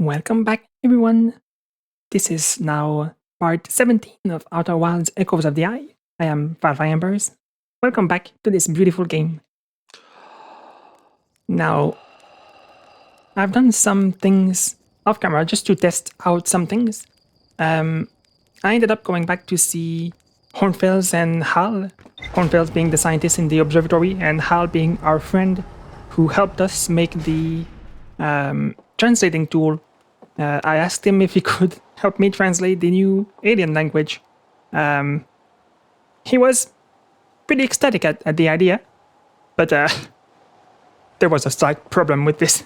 Welcome back, everyone. This is now part 17 of Outer Wilds Echoes of the Eye. I am Embers. Welcome back to this beautiful game. Now, I've done some things off camera just to test out some things. I ended up going back to see Hornfels and Hal. Hornfels being the scientist in the observatory, and Hal being our friend who helped us make the translating tool. I asked him if he could help me translate the new alien language. He was pretty ecstatic at the idea, but there was a slight problem with this.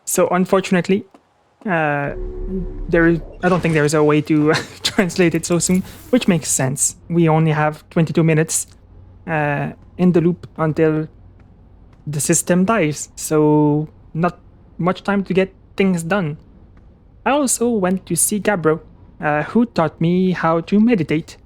So unfortunately, I don't think there is a way to translate it so soon, which makes sense. We only have 22 minutes in the loop until the system dies, so not much time to get things done. I also went to see Gabbro, who taught me how to meditate.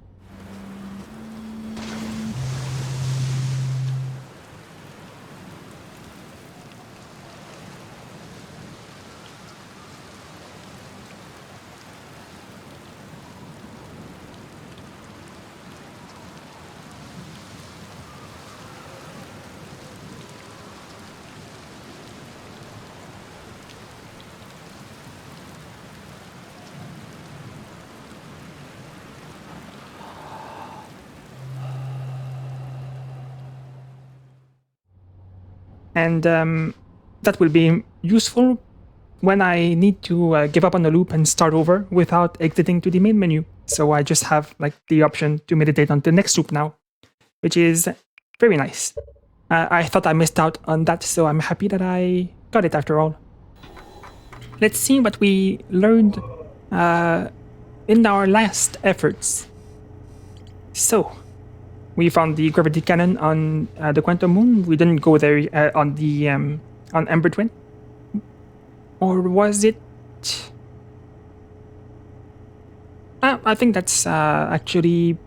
And that will be useful when I need to give up on the loop and start over without exiting to the main menu. So I just have like the option to meditate on the next loop now, which is very nice. I thought I missed out on that, so I'm happy that I got it after all. Let's see what we learned in our last efforts. So, we found the gravity cannon on the Quantum Moon. We didn't go there on the on Ember Twin, or was it? I think that's actually.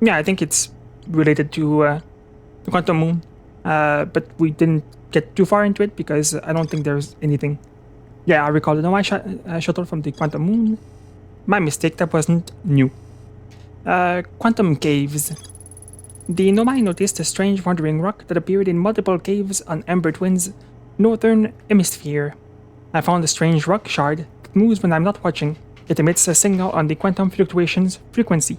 Yeah, I think it's related to the Quantum Moon, but we didn't get too far into it because I don't think there's anything. Yeah, I recall the NOMAIS shuttle from the Quantum Moon. My mistake. That wasn't new. Quantum caves. The NOMAIS noticed a strange wandering rock that appeared in multiple caves on Ember Twin's northern hemisphere. I found a strange rock shard that moves when I'm not watching. It emits a signal on the quantum fluctuations frequency.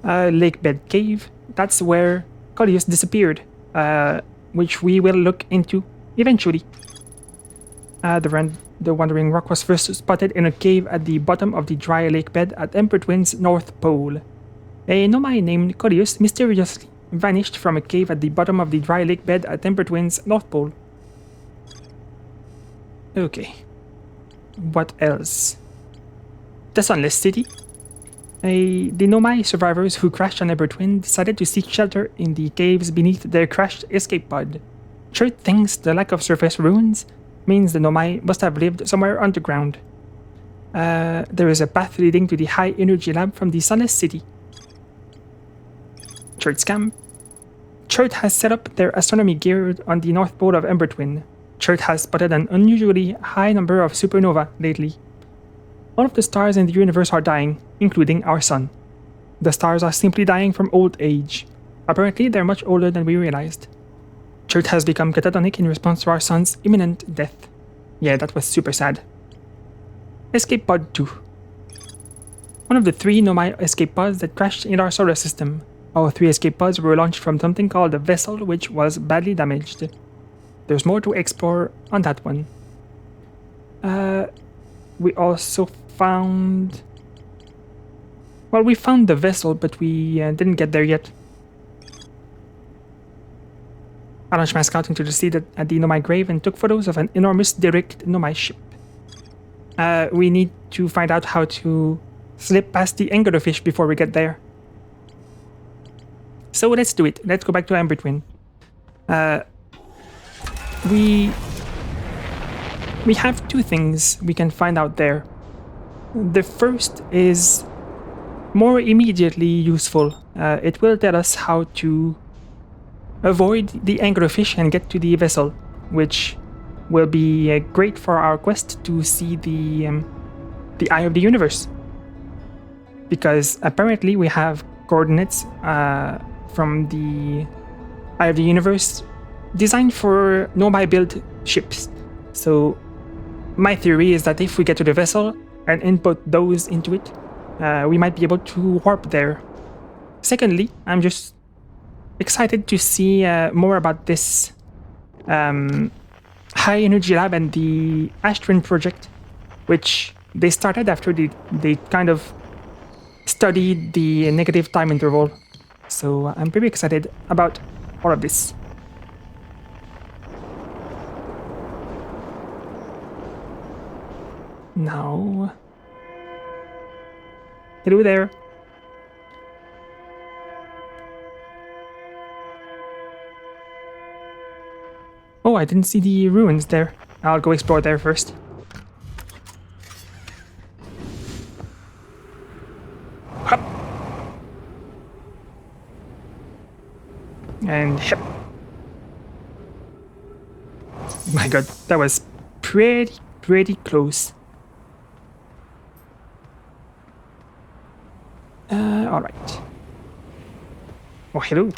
Lakebed cave. That's where Coleus disappeared, which we will look into eventually. The wandering rock was first spotted in a cave at the bottom of the dry lake bed at Ember Twin's North Pole. A NOMAIS named Coleus mysteriously vanished from a cave at the bottom of the dry lake bed at Ember Twin's North Pole. Okay. What else? The Sunless City. The NOMAIS survivors who crashed on Ember Twin decided to seek shelter in the caves beneath their crashed escape pod. Chert thinks the lack of surface ruins means the NOMAIS must have lived somewhere underground. There is a path leading to the high energy lab from the Sunless City. Chert's camp. Chert has set up their astronomy gear on the North Pole of Ember Twin. Chert has spotted an unusually high number of supernova lately. All of the stars in the universe are dying, including our sun. The stars are simply dying from old age. Apparently, they're much older than we realized. Chert has become catatonic in response to our sun's imminent death. Yeah, that was super sad. Escape Pod 2. One of the 3 NOMAIS escape pods that crashed in our solar system. All 3 escape pods were launched from something called a vessel, which was badly damaged. There's more to explore on that one. We also found... Well, we found the vessel, but we didn't get there yet. I launched my scout into the sea at the NOMAIS grave and took photos of an enormous derelict NOMAIS ship. We need to find out how to slip past the anglerfish before we get there. So let's do it. Let's go back to Ember Twin. We have two things we can find out there. The first is more immediately useful. It will tell us how to avoid the anglerfish and get to the vessel, which will be great for our quest to see the Eye of the Universe. Because apparently we have coordinates from the Eye of the Universe designed for NOMAIS built ships. So my theory is that if we get to the vessel and input those into it, we might be able to warp there. Secondly, I'm just excited to see more about this high energy lab and the Ashtrain project, which they started after they kind of studied the negative time interval. So I'm pretty excited about all of this. Now, hello there. Oh, I didn't see the ruins there. I'll go explore there first. Hup. And hip. My god, that was pretty close. Alright. Oh, hello.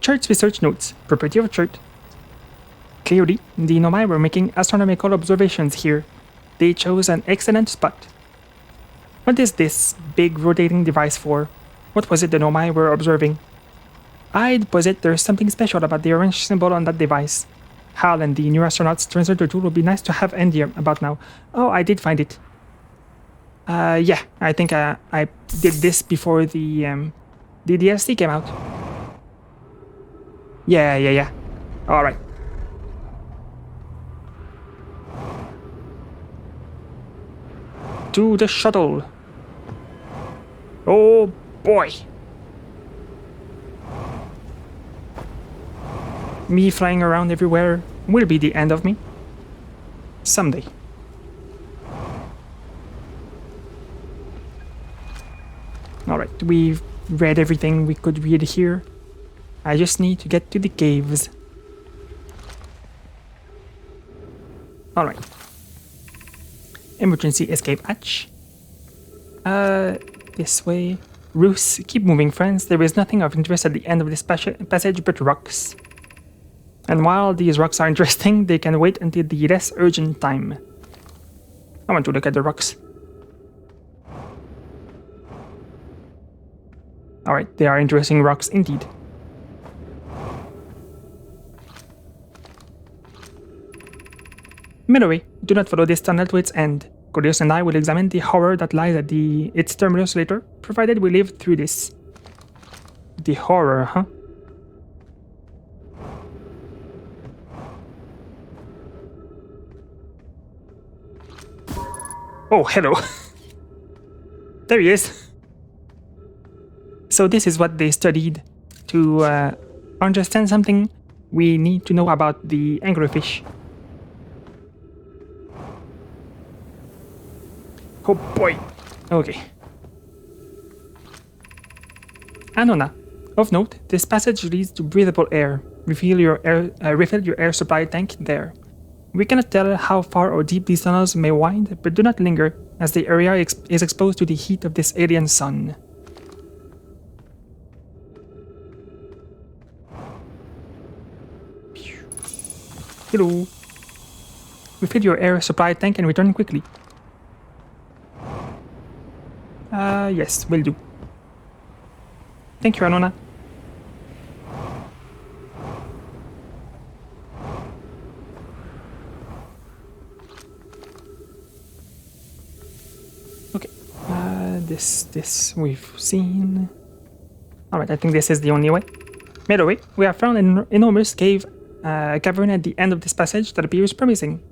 Chart's research notes. Property of chart. Clearly, the NOMAIS were making astronomical observations here. They chose an excellent spot. What is this big rotating device for? What was it the NOMAIS were observing? I'd posit there's something special about the orange symbol on that device. Hal and the new astronauts translator tool would be nice to have Andy about now. Oh, I did find it. Yeah, I think I did this before the DLC came out. Yeah. Alright. To the shuttle. Oh boy. Me flying around everywhere will be the end of me. Someday. Alright, we've read everything we could read here. I just need to get to the caves. Alright. Emergency escape hatch. This way. Roos, keep moving, friends. There is nothing of interest at the end of this passage but rocks. And while these rocks are interesting, they can wait until the less urgent time. I want to look at the rocks. Alright, they are interesting rocks indeed. Melorae, do not follow this tunnel to its end. Coleus and I will examine the horror that lies at its terminus later, provided we live through this. The horror, huh? Oh, hello. There he is. So this is what they studied to understand something we need to know about the anglerfish. Oh boy. Okay. Annona. Of note, this passage leads to breathable air. Refill your air supply tank there. We cannot tell how far or deep these tunnels may wind, but do not linger, as the area is exposed to the heat of this alien sun. Hello. Refill your air supply tank and return quickly. Yes, will do. Thank you, Annona. Okay. This we've seen. Alright, I think this is the only way. Melorae, we have found an enormous cavern at the end of this passage that appears promising.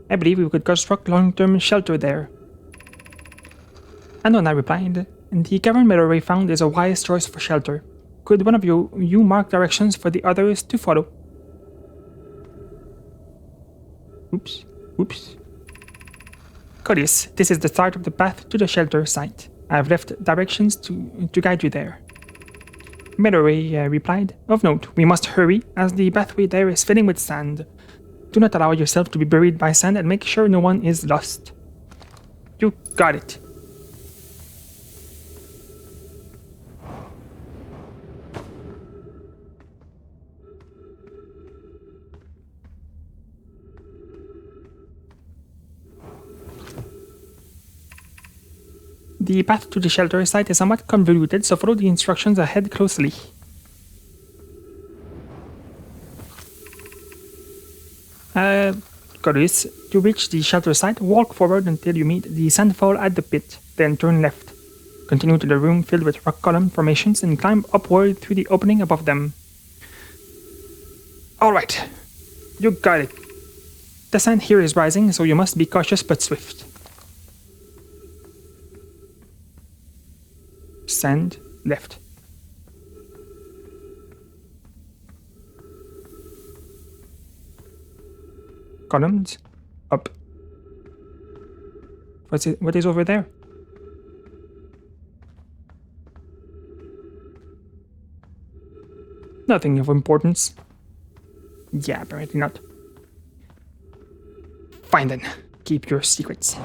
I believe we could construct long-term shelter there. Annona replied, the cavern Melorae found is a wise choice for shelter. Could one of you mark directions for the others to follow? Oops. Coleus, this is the start of the path to the shelter site. I have left directions to guide you there. Melorae replied, of note, we must hurry, as the pathway there is filling with sand. Do not allow yourself to be buried by sand and make sure no one is lost. You got it. The path to the shelter site is somewhat convoluted, so follow the instructions ahead closely. Coleus, to reach the shelter site, walk forward until you meet the sandfall at the pit, then turn left. Continue to the room filled with rock column formations and climb upward through the opening above them. Alright, you got it. The sand here is rising, so you must be cautious but swift. Sand left. Columns up. What is over there? Nothing of importance. Yeah, apparently not. Fine then. Keep your secrets.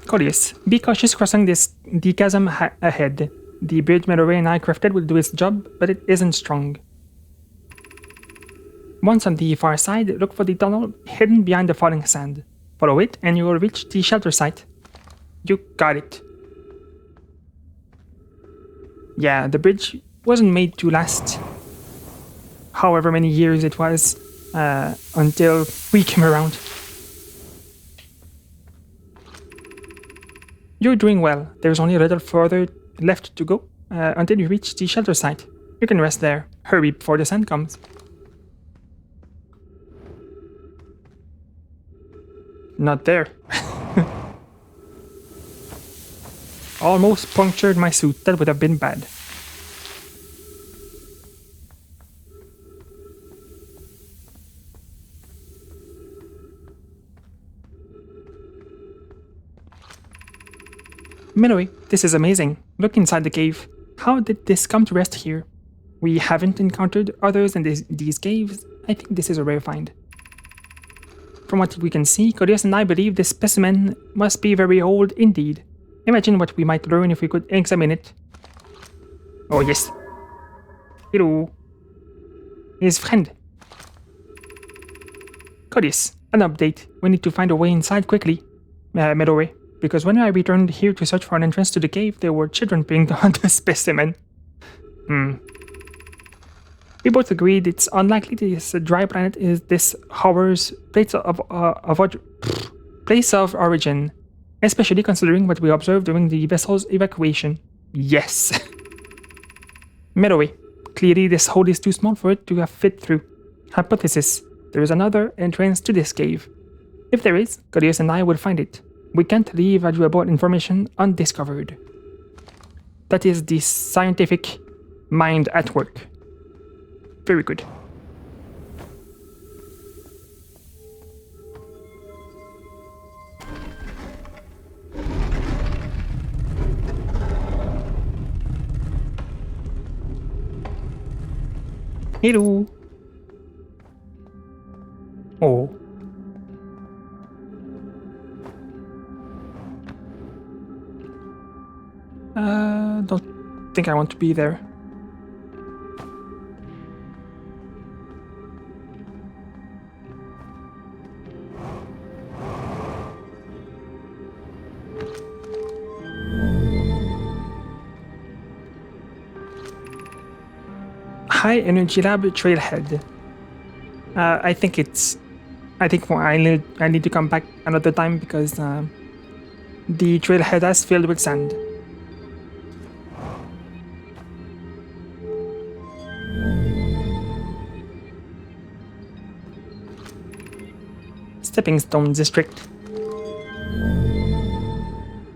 Coleus, be cautious crossing the chasm ahead. The bridge Melorae and I crafted will do its job, but it isn't strong. Once on the far side, look for the tunnel hidden behind the falling sand. Follow it, and you will reach the shelter site. You got it. Yeah, the bridge wasn't made to last however many years it was until we came around. You're doing well. There's only a little further left to go until you reach the shelter site. You can rest there. Hurry before the sun comes. Not there. Almost punctured my suit. That would have been bad. Melorae, this is amazing. Look inside the cave. How did this come to rest here? We haven't encountered others in these caves. I think this is a rare find. From what we can see, Coleus and I believe this specimen must be very old indeed. Imagine what we might learn if we could examine it. Oh yes. Hello. His friend. Coleus, an update. We need to find a way inside quickly. Melorae. Because when I returned here to search for an entrance to the cave, there were children playing on the specimen. We both agreed it's unlikely this dry planet is this horror's place of origin, especially considering what we observed during the vessel's evacuation. Yes. Melorae, clearly this hole is too small for it to have fit through. Hypothesis, there is another entrance to this cave. If there is, Coleus and I will find it. We can't leave valuable information undiscovered. That is the scientific mind at work. Very good. Hello. Oh. Don't think I want to be there. High Energy Lab Trailhead. I think I need to come back another time because the trailhead has filled with sand. Stepping Stone District.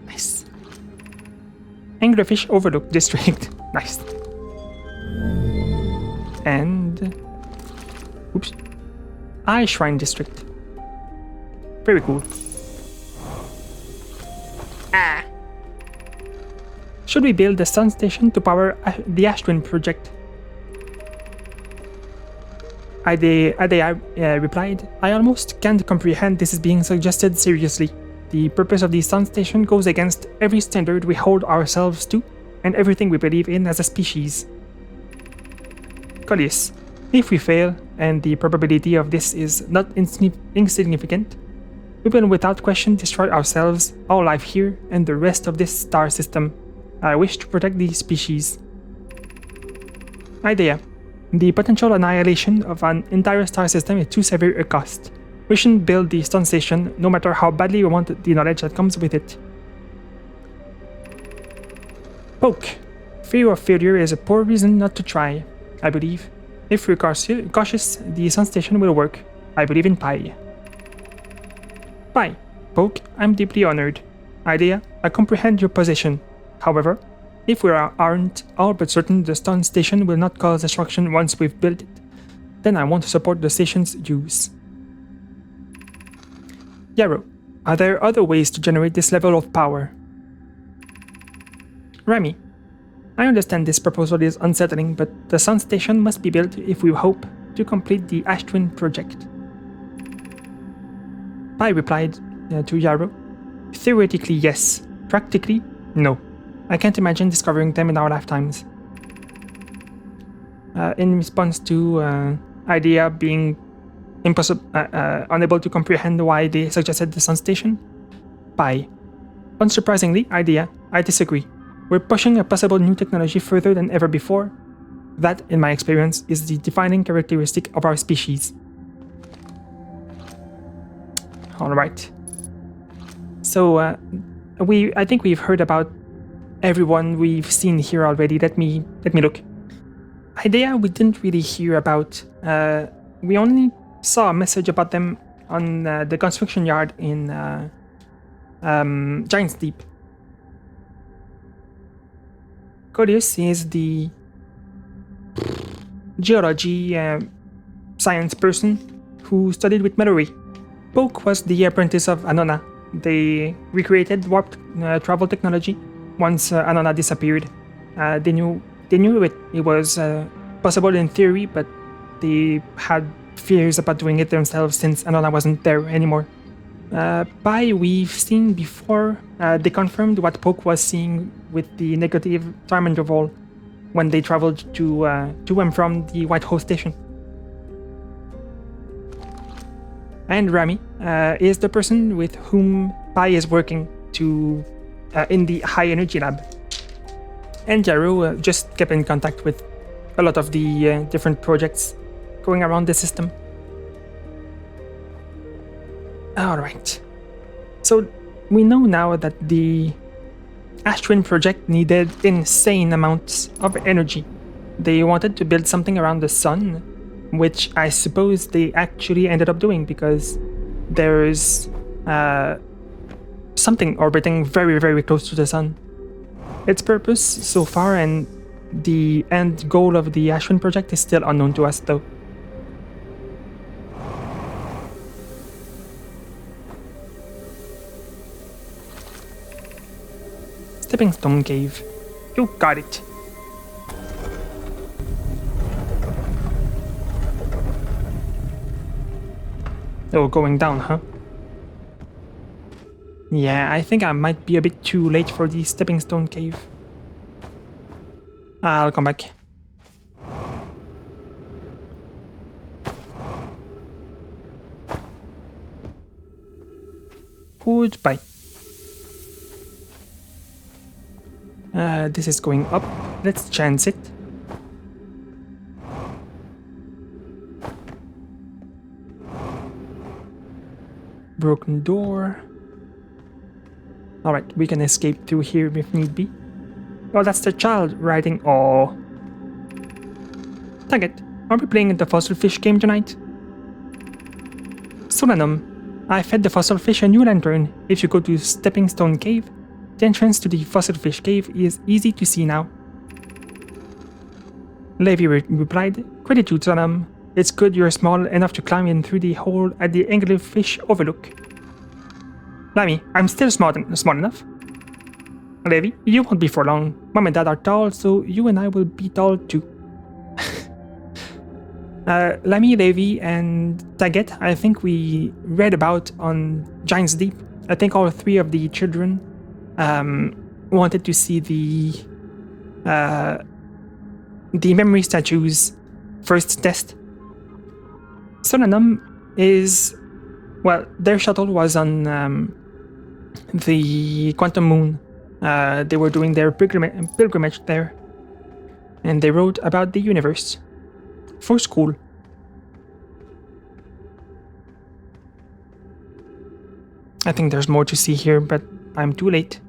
Nice. Anglerfish Overlook District. Nice. And... oops. Eye Shrine District. Very cool. Ah. Should we build a sun station to power the Ash Twin project? Idea replied, I almost can't comprehend this is being suggested seriously. The purpose of the sun station goes against every standard we hold ourselves to and everything we believe in as a species. Coleus, if we fail, and the probability of this is not insignificant, we will without question destroy ourselves, all life here, and the rest of this star system. I wish to protect the species. Idea. The potential annihilation of an entire star system is too severe a cost. We shouldn't build the sun station, no matter how badly we want the knowledge that comes with it. Poke. Fear of failure is a poor reason not to try, I believe. If we're cautious, the sun station will work. I believe in Pi. Pi. Poke, I'm deeply honored. Idea, I comprehend your position. However, if we aren't all but certain the sun station will not cause destruction once we've built it, then I want to support the station's use. Yarrow, are there other ways to generate this level of power? Remy, I understand this proposal is unsettling, but the sun station must be built if we hope to complete the Ash Twin project. Pi replied to Yarrow, theoretically yes, practically no. I can't imagine discovering them in our lifetimes. In response to Idea being unable to comprehend why they suggested the sun station, Pi. Unsurprisingly, Idea, I disagree. We're pushing a possible new technology further than ever before. That, in my experience, is the defining characteristic of our species. Alright. So, I think we've heard about everyone we've seen here already. Let me look. Idea we didn't really hear about. We only saw a message about them on the construction yard in Giant's Deep. Coleus is the geology science person who studied with Melorae. Poke was the apprentice of Annona. They recreated warp travel technology once Annona disappeared. They knew it was possible in theory, but they had fears about doing it themselves since Annona wasn't there anymore. Pi, we've seen before, they confirmed what Poke was seeing with the negative time interval when they traveled to and from the White Hole Station. And Rami is the person with whom Pi is working to in the High Energy Lab. And Yarrow just kept in contact with a lot of the different projects going around the system. Alright. So we know now that the Ash Twin project needed insane amounts of energy. They wanted to build something around the sun, which I suppose they actually ended up doing because there's something orbiting very, very close to the sun. Its purpose so far and the end goal of the Ash Twin project is still unknown to us though. Stepping Stone Cave. You got it. Oh, going down, huh? Yeah, I think I might be a bit too late for the Stepping Stone Cave. I'll come back. Goodbye. This is going up. Let's chance it. broken door. Alright, we can escape through here if need be. Oh, that's the child riding. Oh. Dang it. Are we playing the fossil fish game tonight? Solanum, I fed the fossil fish a new lantern. If you go to Stepping Stone Cave, the entrance to the fossil fish cave is easy to see now. Levi replied, Gratitude, Solanum. It's good you're small enough to climb in through the hole at the Anglerfish Overlook. Lammy, I'm still smart enough. Levi, you won't be for long. Mom and Dad are tall, so you and I will be tall too. Lammy, Levi, and Taget, I think we read about on Giant's Deep. I think all three of the children wanted to see the memory statue's first test. Solanum is, well, their shuttle was on the Quantum Moon. They were doing their pilgrimage there, and they wrote about the universe for school. I think there's more to see here, but I'm too late.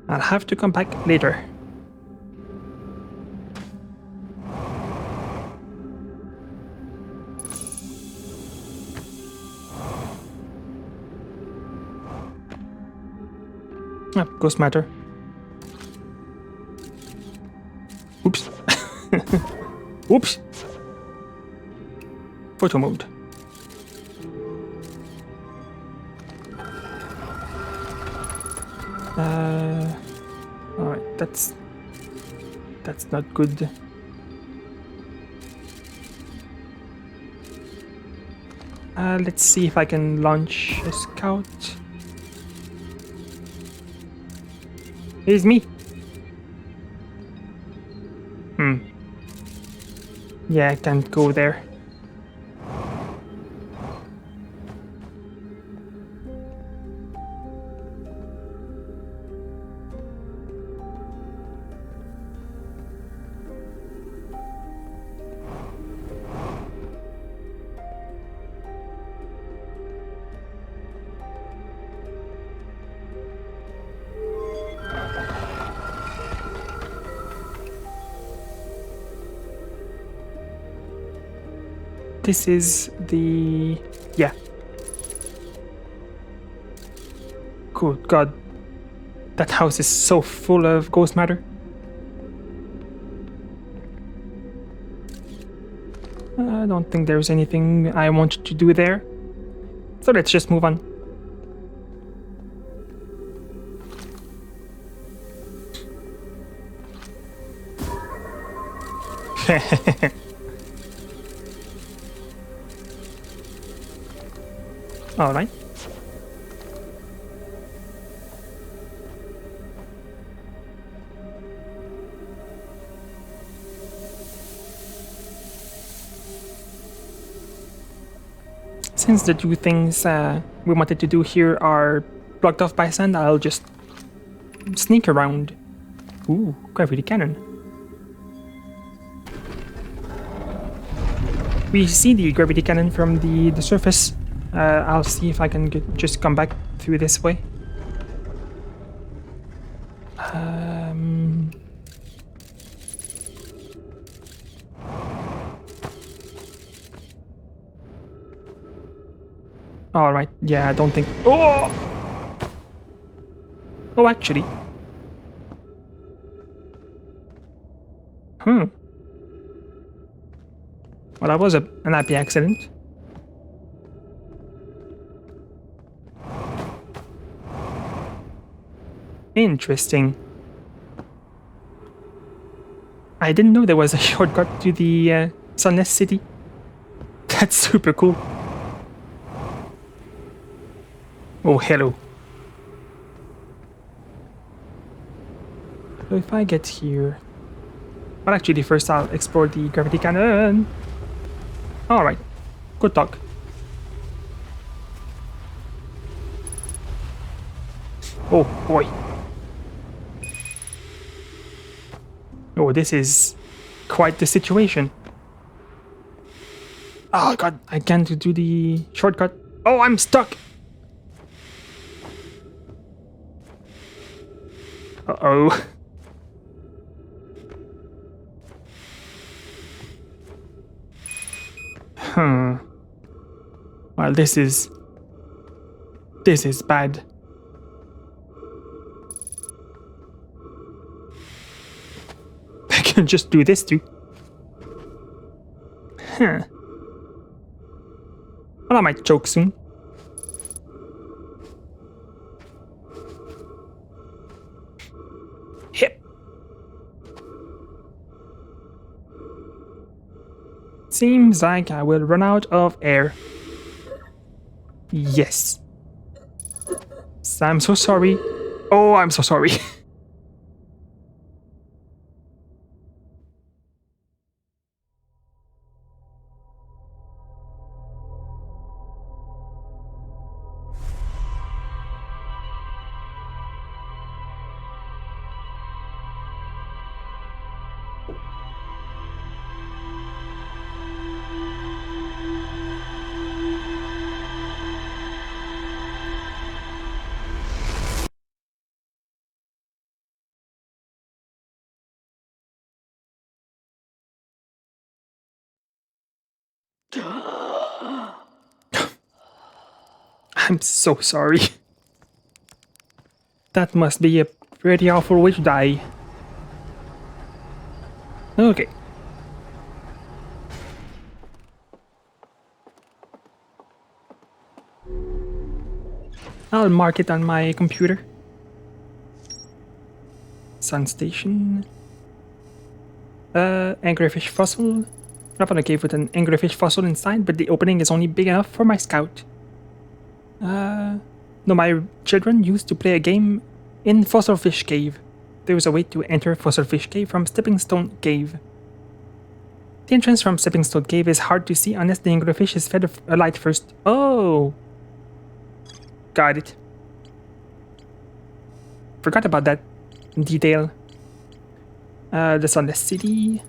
I'll have to come back later. Ah, ghost matter. Oops. Oops. Photo mode. Alright, that's not good. Let's see if I can launch a scout. It's me. Yeah, I can't go there. This is the... yeah. Good God. That house is so full of ghost matter. I don't think there's anything I want to do there. So let's just move on. Alright. Since the two things we wanted to do here are blocked off by sand, I'll just sneak around. Ooh, gravity cannon. We see the gravity cannon from the surface. I'll see if I can just come back through this way. Alright, yeah, I don't think... Oh! Oh, actually. Well, that was an happy accident. Interesting. I didn't know there was a shortcut to the Sunless City. That's super cool. Oh, hello. So if I get here... Well, actually, first I'll explore the gravity cannon. Alright. Good talk. Oh, boy. Oh, this is quite the situation. Oh, God. I can't do the shortcut. Oh, I'm stuck. Uh-oh. Huh. Well, this is bad. I can just do this too. Huh. Well, I might choke soon. Hip. Seems like I will run out of air. Yes. I'm so sorry. Oh, I'm so sorry. I'm so sorry. That must be a pretty awful way to die. Okay. I'll mark it on my computer. Sun station. Anglerfish fossil. I found a cave with an anglerfish fossil inside, but the opening is only big enough for my scout. No, my children used to play a game in Fossilfish Cave. There was a way to enter Fossilfish Cave from Stepping Stone Cave. The entrance from Stepping Stone Cave is hard to see unless the anglerfish is fed a light first. Oh! Got it. Forgot about that detail. The Sunless City.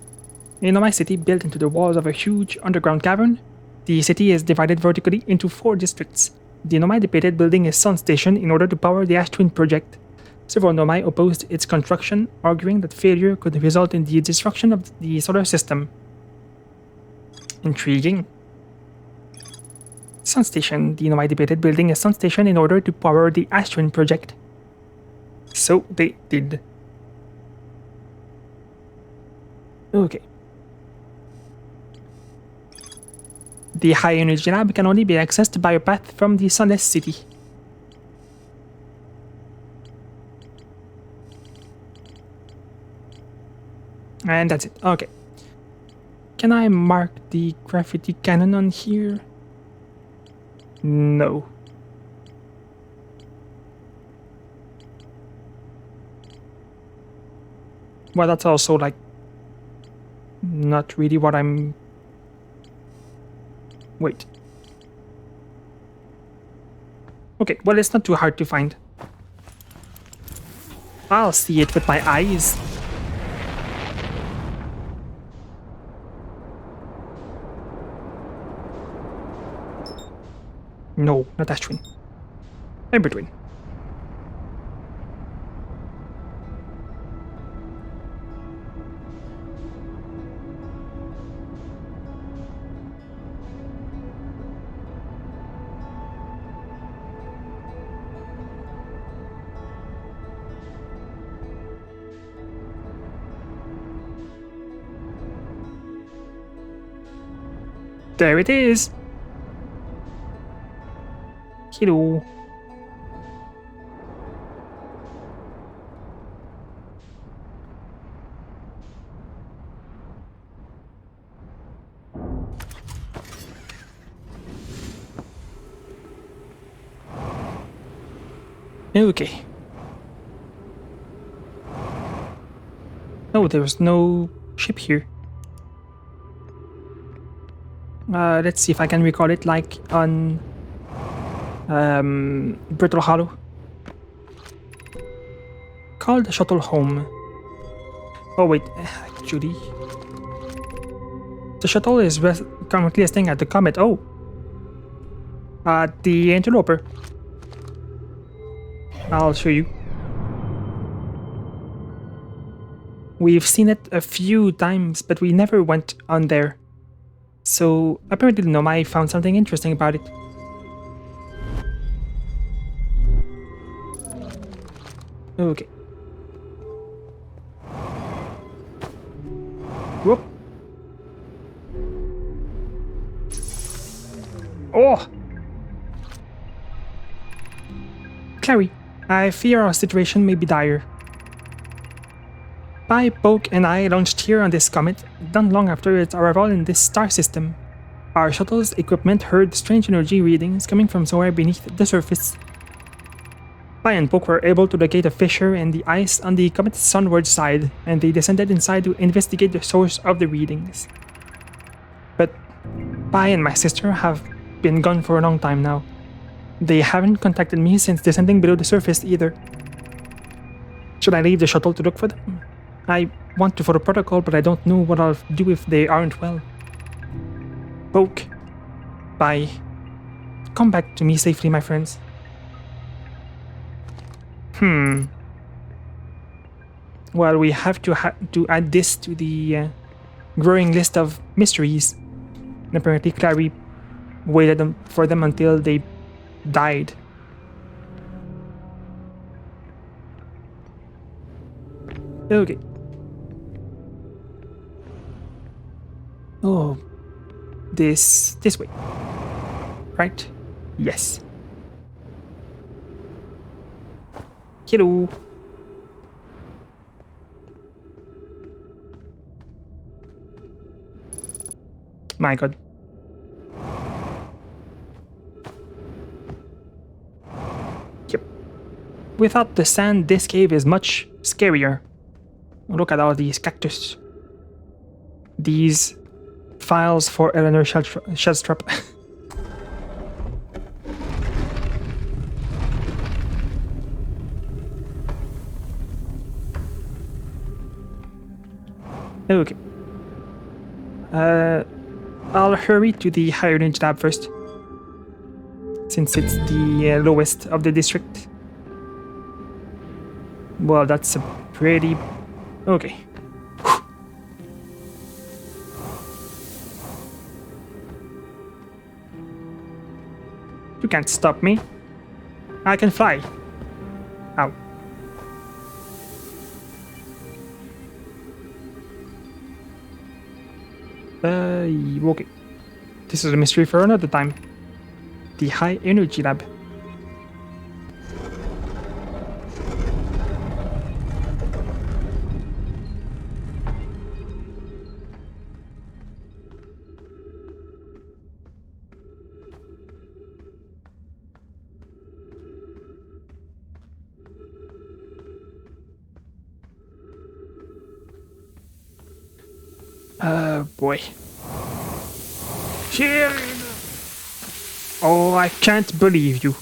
A NOMAIS city built into the walls of a huge underground cavern. The city is divided vertically into 4 districts. The NOMAIS debated building a sun station in order to power the Ash Twin project. Several NOMAIS opposed its construction, arguing that failure could result in the destruction of the solar system. Intriguing. Sun station. The NOMAIS debated building a sun station in order to power the Ash Twin project. So they did. Okay. The high energy lab can only be accessed by a path from the Sunless City. And that's it. Okay. Can I mark the graffiti cannon on here? No. Well, that's also like not really what I'm... Wait. Okay, well, it's not too hard to find. I'll see it with my eyes. No, not Ash Twin. Ember Twin. There it is. Hello. Okay. Oh, there's no ship here. Let's see if I can recall it like on Brittle Hollow. Call the shuttle home. Oh wait, actually, the shuttle is currently staying at the comet. Oh, the Interloper. I'll show you. We've seen it a few times, but we never went on there. So apparently NOMAIS found something interesting about it. Okay. Whoop. Oh! Clary, I fear our situation may be dire. Pi, Poke, and I launched here on this comet, not long after its arrival in this star system. Our shuttle's equipment heard strange energy readings coming from somewhere beneath the surface. Pi and Poke were able to locate a fissure in the ice on the comet's sunward side, and they descended inside to investigate the source of the readings. But Pi and my sister have been gone for a long time now. They haven't contacted me since descending below the surface either. Should I leave the shuttle to look for them? I want to follow protocol, but I don't know what I'll do if they aren't well. Poke. Bye. Come back to me safely, my friends. Well, we have to add this to the growing list of mysteries. And apparently Clary waited for them until they died. Okay. Oh, this way, right? Yes. Hello. My God. Yep. Without the sand, this cave is much scarier. Look at all these cactus. These files for Eleanor Shellstrap. Okay. I'll hurry to the higher range lab first, since it's the lowest of the district. Well, that's a pretty... Okay. You can't stop me. I can fly. Ow. Okay. This is a mystery for another time. The high energy lab. Boy. Shield! Oh, I can't believe you.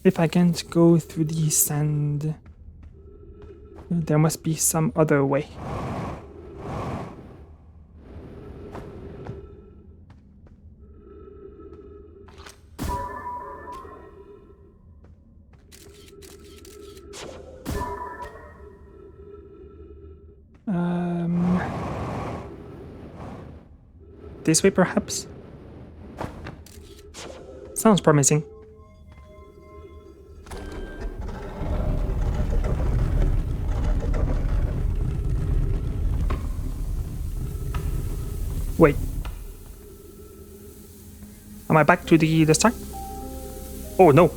If I can't go through the sand, there must be some other way. This way, perhaps? Sounds promising. Wait. Am I back to the start? Oh no.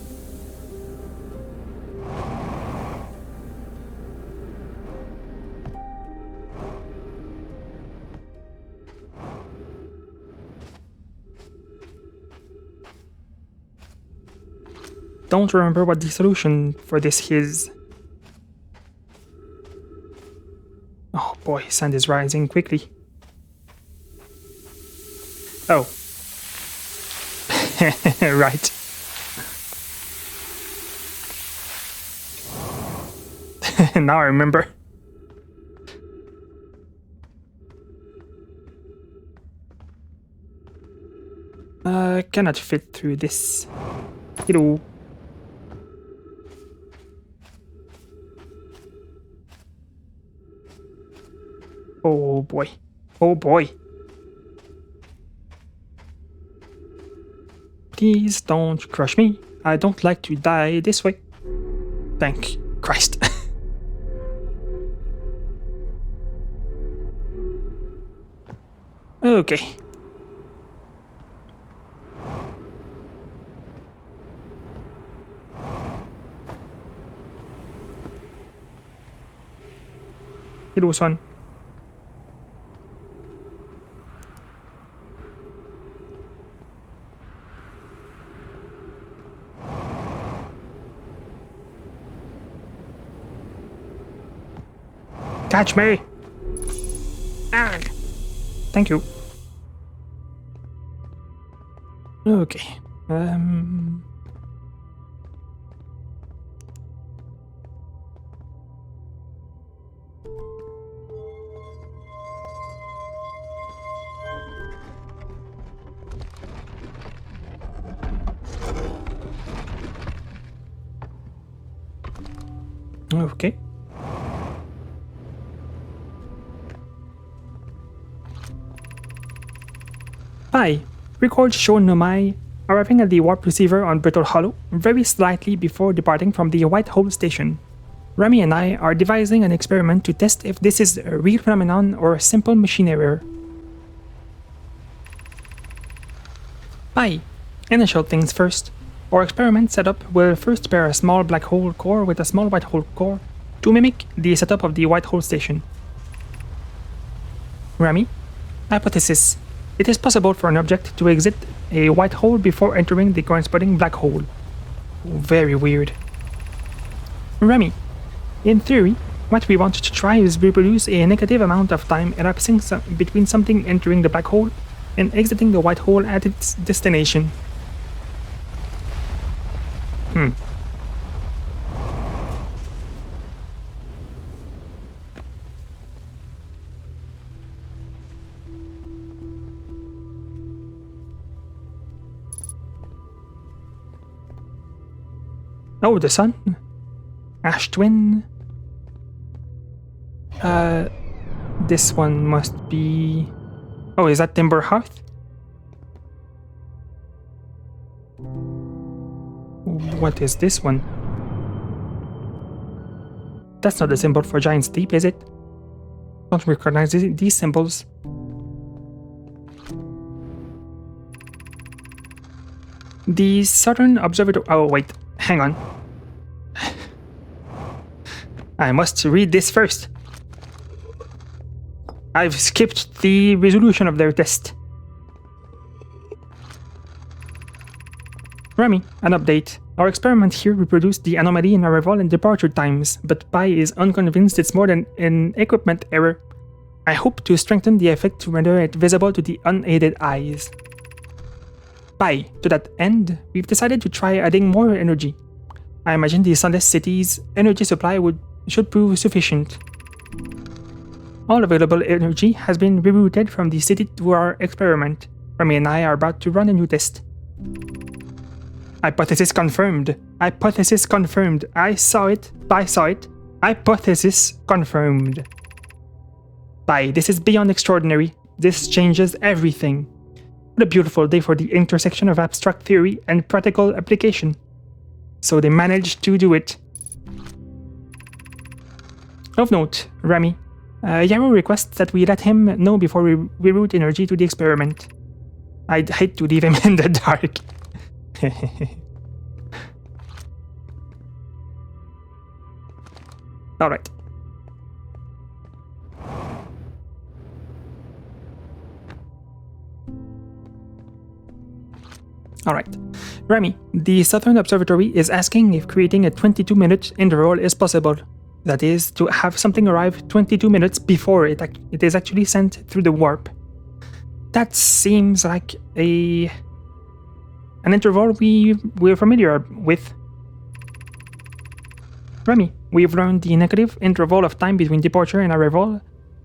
Don't remember what the solution for this is. Oh boy, sand is rising quickly. Oh. Right. Now I remember. Cannot fit through this. Hello. Oh boy. Oh boy. Please don't crush me. I don't like to die this way. Thank Christ. Okay. Hello, son. Catch me! Ah. Thank you. Okay. Okay. Hi. Records show NOMAIS arriving at the warp receiver on Brittle Hollow very slightly before departing from the White Hole station. Remy and I are devising an experiment to test if this is a real phenomenon or a simple machine error. Bye. Initial things first. Our experiment setup will first pair a small black hole core with a small white hole core to mimic the setup of the White Hole station. Remy, hypothesis. It is possible for an object to exit a white hole before entering the corresponding black hole. Very weird. Remy, in theory, what we want to try is reproduce a negative amount of time elapsing between something entering the black hole and exiting the white hole at its destination. Oh, the sun? Ash Twin? This one must be... Oh, is that Timber Hearth? What is this one? That's not the symbol for Giant's Deep, is it? Don't recognize these symbols. The Southern Observatory... Oh, wait. Hang on. I must read this first. I've skipped the resolution of their test. Remy, an update. Our experiment here reproduced the anomaly in arrival and departure times, but Pi is unconvinced it's more than an equipment error. I hope to strengthen the effect to render it visible to the unaided eyes. Pi, to that end, we've decided to try adding more energy. I imagine the Sunless City's energy supply should prove sufficient. All available energy has been rerouted from the city to our experiment. Remy and I are about to run a new test. Hypothesis confirmed. Hypothesis confirmed. I saw it. I saw it. Hypothesis confirmed. Bye. This is beyond extraordinary. This changes everything. What a beautiful day for the intersection of abstract theory and practical application. So they managed to do it. Of note, Remy. Yarrow requests that we let him know before we reroute energy to the experiment. I'd hate to leave him in the dark. Alright. Alright. Remy, the Southern Observatory is asking if creating a 22-minute interval is possible. That is, to have something arrive 22 minutes before it is actually sent through the warp. That seems like an interval we're familiar with. Remy, we've learned the negative interval of time between departure and arrival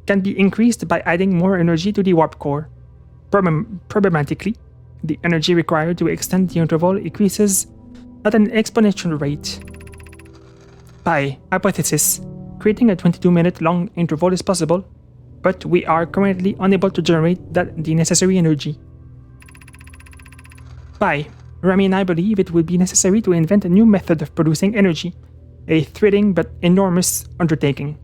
can be increased by adding more energy to the warp core. Problematically, the energy required to extend the interval increases at an exponential rate. By hypothesis, creating a 22-minute long interval is possible. but we are currently unable to generate the necessary energy. Bye. Rami and I believe it would be necessary to invent a new method of producing energy, a thrilling but enormous undertaking.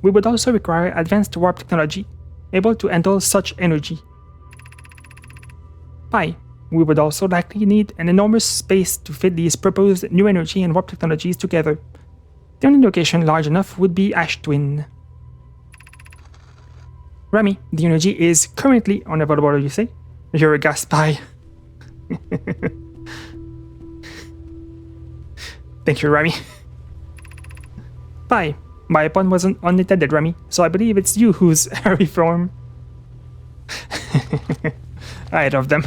We would also require advanced warp technology, able to handle such energy. Bye. We would also likely need an enormous space to fit these proposed new energy and warp technologies together. The only location large enough would be Ash Twin. Rami, the energy is currently unavailable, you say? You're a gas spy. Thank you, Rami. Bye. My pun wasn't unintended, Rami, so I believe it's you who's Harry from. I love them.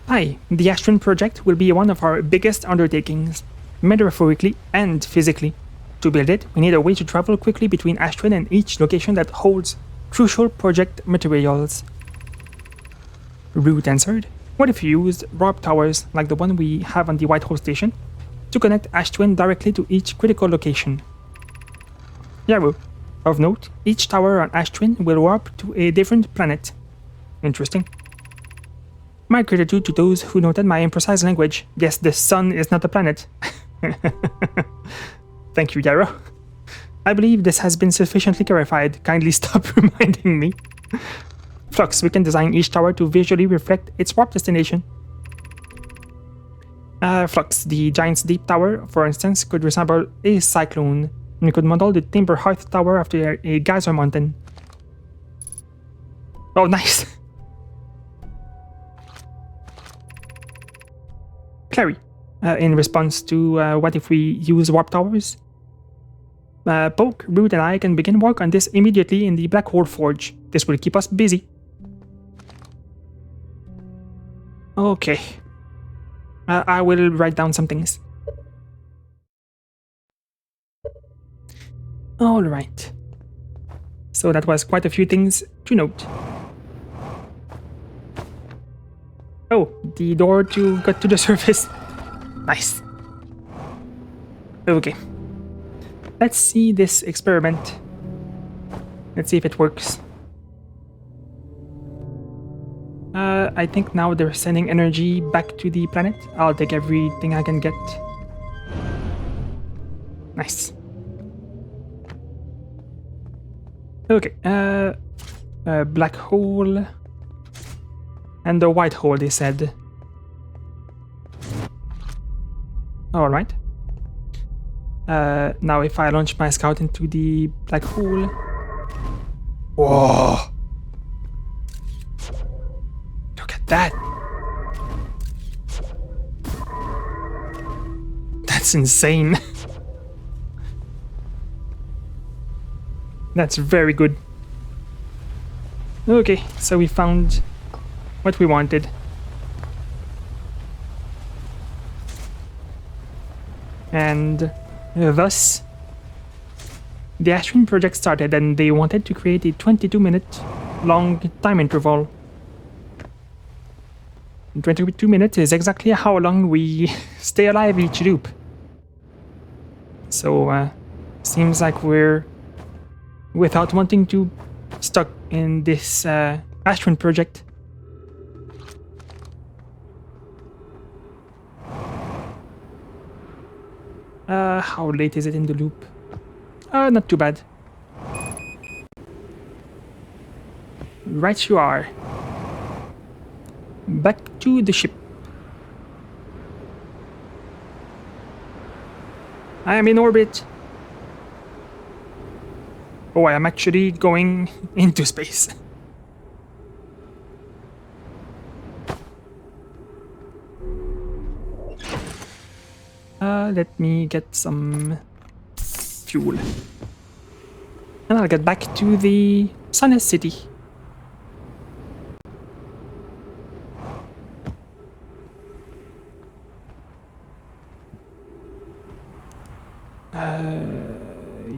Hi, the Ash Twin project will be one of our biggest undertakings, metaphorically and physically. To build it, we need a way to travel quickly between Ash Twin and each location that holds crucial project materials. Root answered. What if you used warp towers like the one we have on the White Hole Station to connect Ash Twin directly to each critical location? Yaru. Of note, each tower on Ash Twin will warp to a different planet. Interesting. My gratitude to those who noted my imprecise language. Yes, the sun is not a planet. Thank you, Yarrow. I believe this has been sufficiently clarified. Kindly stop reminding me. Flux, we can design each tower to visually reflect its warp destination. Flux, the Giant's Deep Tower, for instance, could resemble a cyclone. We could model the Timber Hearth Tower after a geyser mountain. Oh, nice. Clary, in response to what if we use warp towers? Poke, Root, and I can begin work on this immediately in the Black Hole Forge. This will keep us busy. Okay. I will write down some things. Alright. So that was quite a few things to note. Oh, the door got to the surface. Nice. Okay. Let's see this experiment. Let's see if it works. I think now they're sending energy back to the planet. I'll take everything I can get. Nice. Okay. Black hole. And the white hole, they said. Alright. Now if I launch my scout into the black hole... Whoa! Look at that! That's insane! That's very good. Okay, so we found what we wanted. And thus, the Ash Twin project started, and they wanted to create a 22-minute long time interval. 22 minutes is exactly how long we stay alive each loop. So, seems like we're, without wanting to, stuck in this Ash Twin project. How late is it in the loop? Not too bad. Right you are. Back to the ship. I am in orbit. Oh, I am actually going into space. Let me get some fuel. And I'll get back to the Sun City.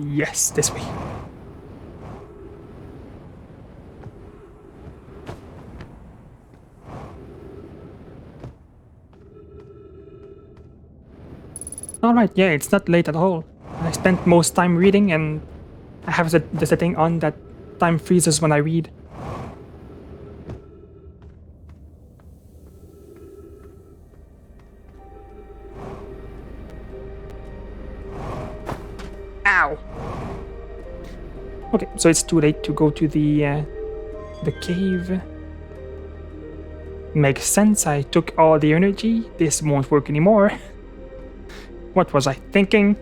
Yes, this way. Alright, yeah, it's not late at all. I spent most time reading, and I have the setting on that time freezes when I read. Ow! Okay, so it's too late to go to the cave. Makes sense, I took all the energy. This won't work anymore. What was I thinking?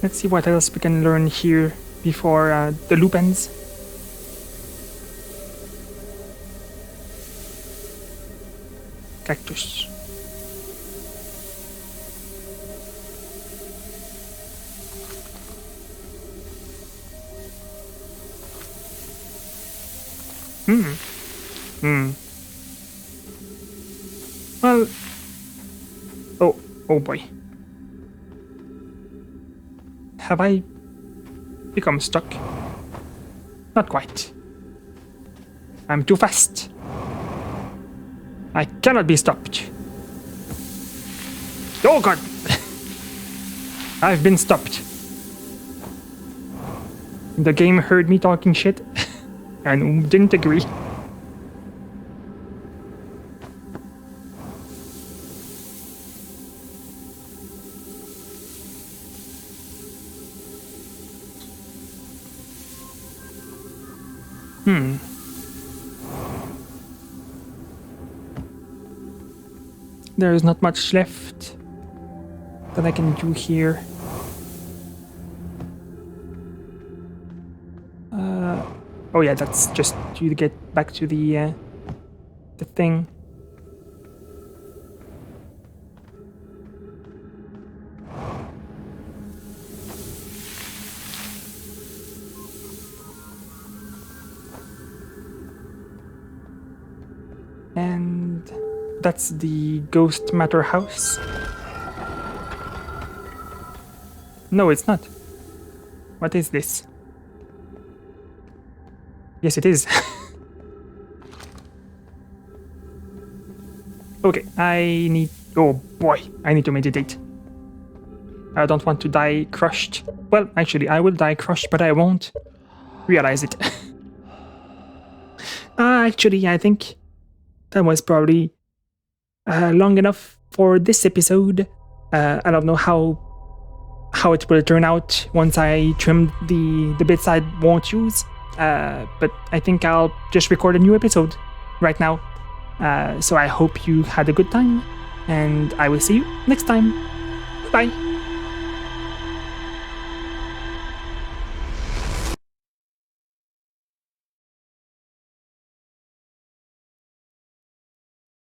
Let's see what else we can learn here before the loop ends. Cactus. Well... Oh boy. Have I become stuck? Not quite. I'm too fast. I cannot be stopped. Oh god! I've been stopped. The game heard me talking shit and didn't agree. There is not much left that I can do here. Oh yeah, that's just to get back to the thing. And that's the Ghost Matter house. No, it's not. What is this? Yes, it is. Okay, oh boy, I need to meditate. I don't want to die crushed. Well, actually, I will die crushed, but I won't realize it. Actually, I think that was probably long enough for this episode. I don't know how it will turn out once I trim the bits I won't use. But I think I'll just record a new episode right now. So I hope you had a good time, and I will see you next time. Bye.